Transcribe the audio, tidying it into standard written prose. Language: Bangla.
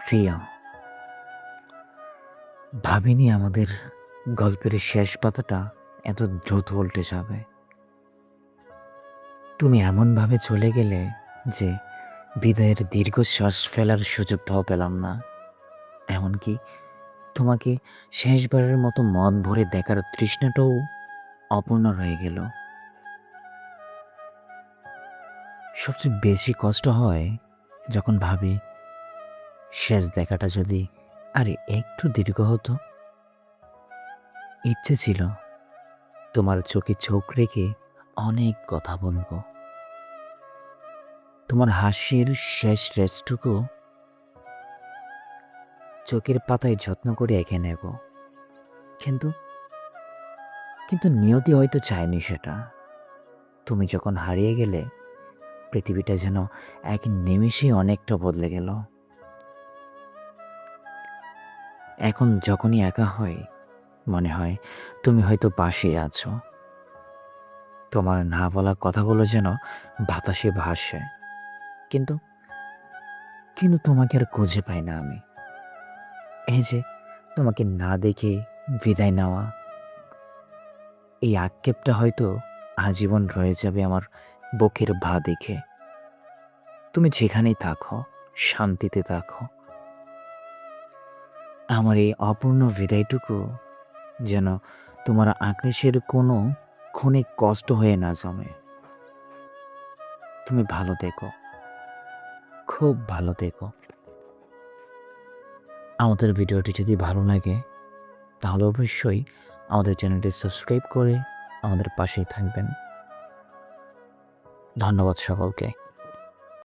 প্রিয়া, ভাবিনি আমাদের গল্পের শেষ পাতাটা এত দ্রুত উল্টে যাবে। তুমি এমনভাবে চলে গেলে যে বিদায়ের দীর্ঘশ্বাস ফেলার সুযোগটাও পেলাম না। এমনকি তোমাকে শেষবারের মতো মন ভরে দেখার তৃষ্ণাটাও অপূর্ণ রয়ে গেল। সবচেয়ে বেশি কষ্ট হয় যখন ভাবি শেষ দেখাটা যদি আরে একটু দীর্ঘ হতো। ইচ্ছে ছিল তোমার চোখে চোখ রেখে অনেক কথা বলবো, তোমার হাসির শেষ রেসটুকু চোখের পাতায় যত্ন করে এঁকে নেব। কিন্তু কিন্তু নিয়তি হয়তো চায়নি সেটা। তুমি যখন হারিয়ে গেলে পৃথিবীটা যেন এক নিমেষেই অনেকটা বদলে গেল। এখন যখনই একা হই মনে হয় তুমি হয়তো পাশে আছো। তোমার না বলা কথাগুলো যেন বাতাসে ভাসে, কিন্তু কিন্তু তোমাকে আর খুঁজে পাই না আমি। এই যে তোমাকে না দেখে বিদায় নেওয়া, এই আক্ষেপটা হয়তো আজীবন রয়ে যাবে আমার বুকের ভা দেখে। তুমি যেখানেই থাকো শান্তিতে থাকো। আমার এই অপূর্ণ বিদায়টুকু যেন তোমার আকাশের কোনো ক্ষণে কষ্ট হয়ে না জমে। তুমি ভালো থেকো, খুব ভালো থেকো। আমাদের ভিডিওটি যদি ভালো লাগে তাহলে অবশ্যই আমাদের চ্যানেলটি সাবস্ক্রাইব করে আমাদের পাশেই থাকবেন। ধন্যবাদ সকলকে।